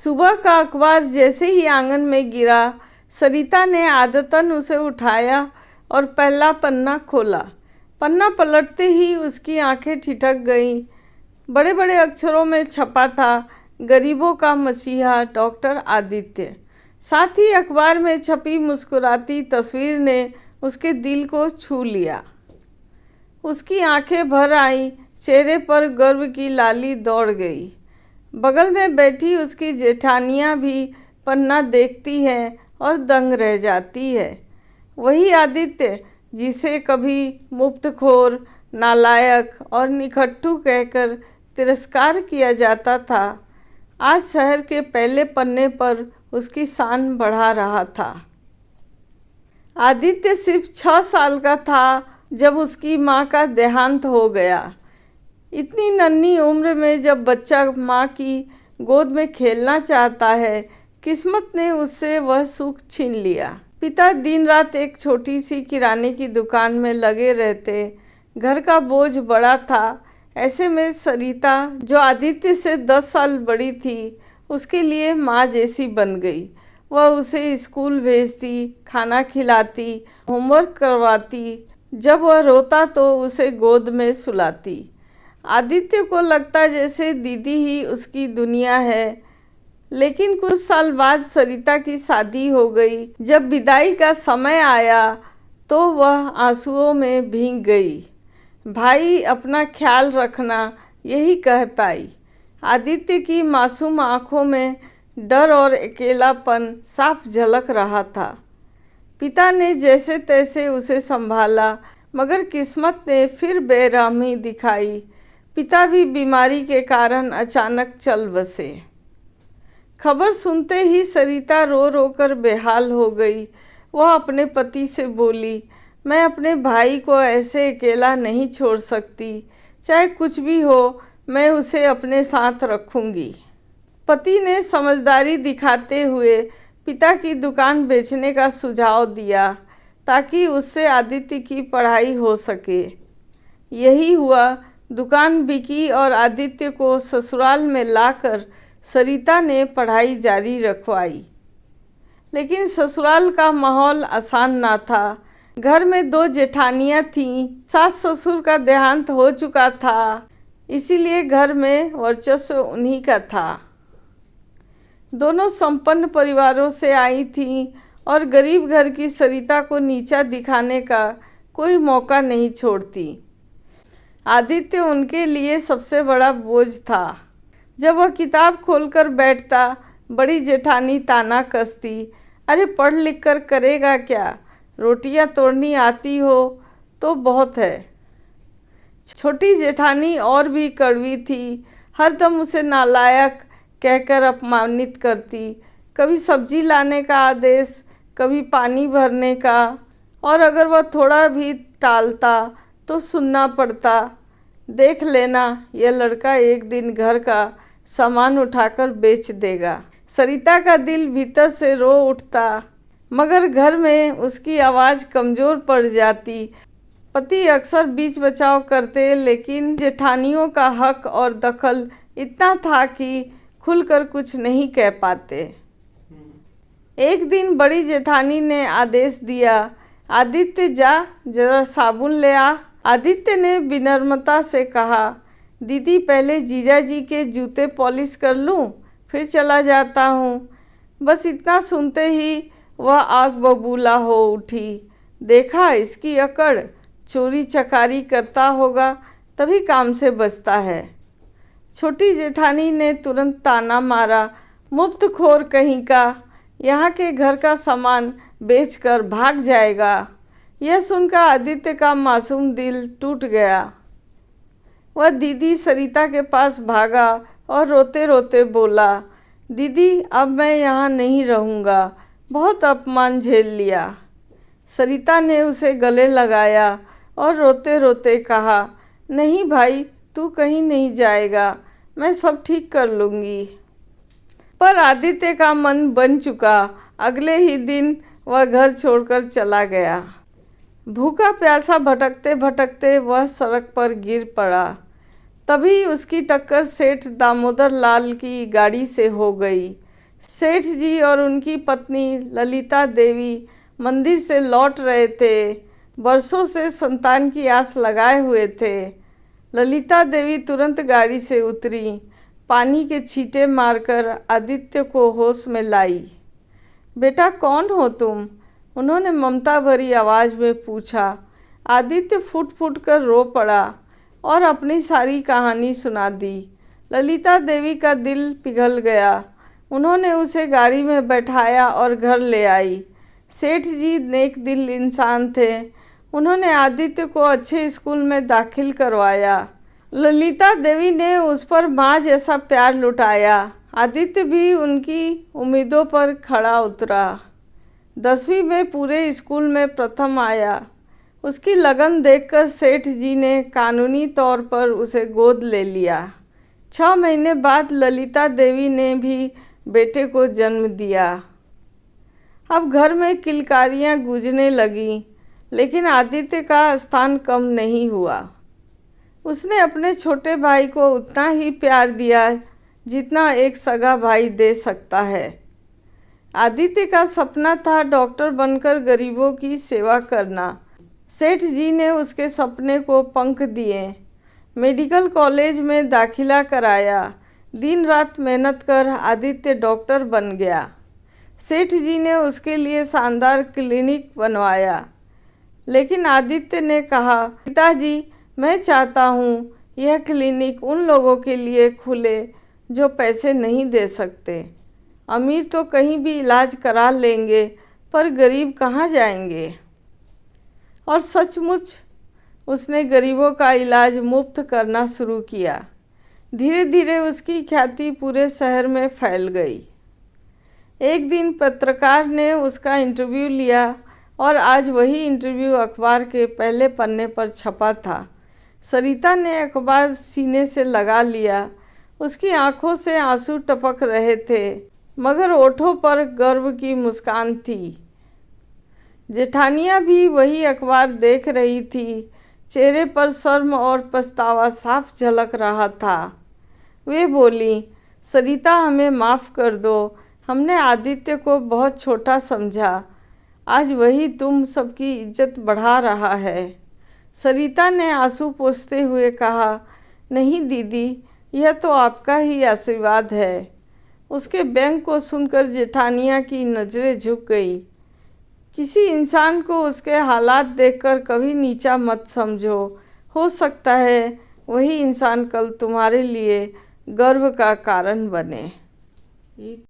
सुबह का अखबार जैसे ही आंगन में गिरा, सरिता ने आदतन उसे उठाया और पहला पन्ना खोला। पन्ना पलटते ही उसकी आंखें ठिठक गईं। बड़े बड़े अक्षरों में छपा था, गरीबों का मसीहा डॉक्टर आदित्य। साथ ही अखबार में छपी मुस्कुराती तस्वीर ने उसके दिल को छू लिया। उसकी आंखें भर आईं, चेहरे पर गर्व की लाली दौड़ गई। बगल में बैठी उसकी जेठानियाँ भी पन्ना देखती हैं और दंग रह जाती है। वही आदित्य जिसे कभी मुफ्तखोर, नालायक और निकट्ठू कहकर तिरस्कार किया जाता था, आज शहर के पहले पन्ने पर उसकी शान बढ़ा रहा था। आदित्य सिर्फ 6 साल का था जब उसकी माँ का देहांत हो गया। इतनी नन्ही उम्र में जब बच्चा माँ की गोद में खेलना चाहता है, किस्मत ने उससे वह सुख छीन लिया। पिता दिन रात एक छोटी सी किराने की दुकान में लगे रहते। घर का बोझ बड़ा था। ऐसे में सरिता, जो आदित्य से 10 साल बड़ी थी, उसके लिए माँ जैसी बन गई। वह उसे स्कूल भेजती, खाना खिलाती, होमवर्क करवाती। जब वह रोता तो उसे गोद में सुलाती। आदित्य को लगता जैसे दीदी ही उसकी दुनिया है। लेकिन कुछ साल बाद सरिता की शादी हो गई। जब विदाई का समय आया तो वह आंसुओं में भीग गई। भाई, अपना ख्याल रखना, यही कह पाई। आदित्य की मासूम आंखों में डर और अकेलापन साफ झलक रहा था। पिता ने जैसे तैसे उसे संभाला, मगर किस्मत ने फिर बेरहमी दिखाई। पिता भी बीमारी के कारण अचानक चल बसे। खबर सुनते ही सरिता रो रो कर बेहाल हो गई। वह अपने पति से बोली, मैं अपने भाई को ऐसे अकेला नहीं छोड़ सकती। चाहे कुछ भी हो, मैं उसे अपने साथ रखूंगी। पति ने समझदारी दिखाते हुए पिता की दुकान बेचने का सुझाव दिया ताकि उससे आदित्य की पढ़ाई हो सके। यही हुआ। दुकान बिकी और आदित्य को ससुराल में लाकर सरिता ने पढ़ाई जारी रखवाई। लेकिन ससुराल का माहौल आसान ना था। घर में 2 जेठानियाँ थीं। सास ससुर का देहांत हो चुका था, इसीलिए घर में वर्चस्व उन्हीं का था। दोनों संपन्न परिवारों से आई थीं और गरीब घर की सरिता को नीचा दिखाने का कोई मौका नहीं छोड़ती। आदित्य उनके लिए सबसे बड़ा बोझ था। जब वह किताब खोलकर बैठता, बड़ी जेठानी ताना कसती, अरे पढ़ लिख कर करेगा क्या? रोटियां तोड़नी आती हो तो बहुत है। छोटी जेठानी और भी कड़वी थी। हरदम उसे नालायक कहकर अपमानित करती। कभी सब्जी लाने का आदेश, कभी पानी भरने का, और अगर वह थोड़ा भी टालता तो सुनना पड़ता, देख लेना, यह लड़का एक दिन घर का सामान उठाकर बेच देगा। सरिता का दिल भीतर से रो उठता, मगर घर में उसकी आवाज़ कमज़ोर पड़ जाती। पति अक्सर बीच बचाव करते, लेकिन जेठानियों का हक और दखल इतना था कि खुलकर कुछ नहीं कह पाते। एक दिन बड़ी जेठानी ने आदेश दिया, आदित्य जा जरा साबुन ले आ। आदित्य ने विनम्रता से कहा, दीदी पहले जीजाजी के जूते पॉलिश कर लूं, फिर चला जाता हूँ। बस इतना सुनते ही वह आग बबूला हो उठी। देखा इसकी अकड़, चोरी चकारी करता होगा तभी काम से बचता है। छोटी जेठानी ने तुरंत ताना मारा, मुफ्तखोर कहीं का, यहाँ के घर का सामान बेचकर भाग जाएगा। यह सुनकर आदित्य का मासूम दिल टूट गया। वह दीदी सरिता के पास भागा और रोते रोते बोला, दीदी अब मैं यहाँ नहीं रहूँगा, बहुत अपमान झेल लिया। सरिता ने उसे गले लगाया और रोते रोते कहा, नहीं भाई, तू कहीं नहीं जाएगा, मैं सब ठीक कर लूँगी। पर आदित्य का मन बन चुका। अगले ही दिन वह घर छोड़कर चला गया। भूखा प्यासा भटकते भटकते वह सड़क पर गिर पड़ा। तभी उसकी टक्कर सेठ दामोदर लाल की गाड़ी से हो गई। सेठ जी और उनकी पत्नी ललिता देवी मंदिर से लौट रहे थे। बरसों से संतान की आस लगाए हुए थे। ललिता देवी तुरंत गाड़ी से उतरी, पानी के छींटे मारकर आदित्य को होश में लाई। बेटा, कौन हो तुम? उन्होंने ममता भरी आवाज़ में पूछा। आदित्य फूट फूट कर रो पड़ा और अपनी सारी कहानी सुना दी। ललिता देवी का दिल पिघल गया। उन्होंने उसे गाड़ी में बैठाया और घर ले आई। सेठ जी नेक दिल इंसान थे। उन्होंने आदित्य को अच्छे स्कूल में दाखिल करवाया। ललिता देवी ने उस पर माँ जैसा प्यार लुटाया। आदित्य भी उनकी उम्मीदों पर खड़ा उतरा। 10वीं में पूरे स्कूल में प्रथम आया। उसकी लगन देखकर सेठ जी ने कानूनी तौर पर उसे गोद ले लिया। 6 महीने बाद ललिता देवी ने भी बेटे को जन्म दिया। अब घर में किलकारियाँ गूंजने लगीं, लेकिन आदित्य का स्थान कम नहीं हुआ। उसने अपने छोटे भाई को उतना ही प्यार दिया जितना एक सगा भाई दे सकता है। आदित्य का सपना था डॉक्टर बनकर गरीबों की सेवा करना। सेठ जी ने उसके सपने को पंख दिए। मेडिकल कॉलेज में दाखिला कराया। दिन रात मेहनत कर आदित्य डॉक्टर बन गया। सेठ जी ने उसके लिए शानदार क्लिनिक बनवाया। लेकिन आदित्य ने कहा, पिताजी, मैं चाहता हूँ यह क्लिनिक उन लोगों के लिए खुले जो पैसे नहीं दे सकते। अमीर तो कहीं भी इलाज करा लेंगे, पर गरीब कहाँ जाएंगे? और सचमुच उसने गरीबों का इलाज मुफ्त करना शुरू किया। धीरे धीरे उसकी ख्याति पूरे शहर में फैल गई। एक दिन पत्रकार ने उसका इंटरव्यू लिया और आज वही इंटरव्यू अखबार के पहले पन्ने पर छपा था। सरिता ने अखबार सीने से लगा लिया। उसकी आंखों से आंसू टपक रहे थे, मगर होठों पर गर्व की मुस्कान थी। जेठानियाँ भी वही अखबार देख रही थी। चेहरे पर शर्म और पछतावा साफ झलक रहा था। वे बोली, सरिता, हमें माफ़ कर दो। हमने आदित्य को बहुत छोटा समझा। आज वही तुम सबकी इज्जत बढ़ा रहा है। सरिता ने आंसू पोंछते हुए कहा, नहीं दीदी, यह तो आपका ही आशीर्वाद है। उसके व्यंग को सुनकर जेठानिया की नज़रें झुक गई। किसी इंसान को उसके हालात देखकर कभी नीचा मत समझो। हो सकता है वही इंसान कल तुम्हारे लिए गर्व का कारण बने।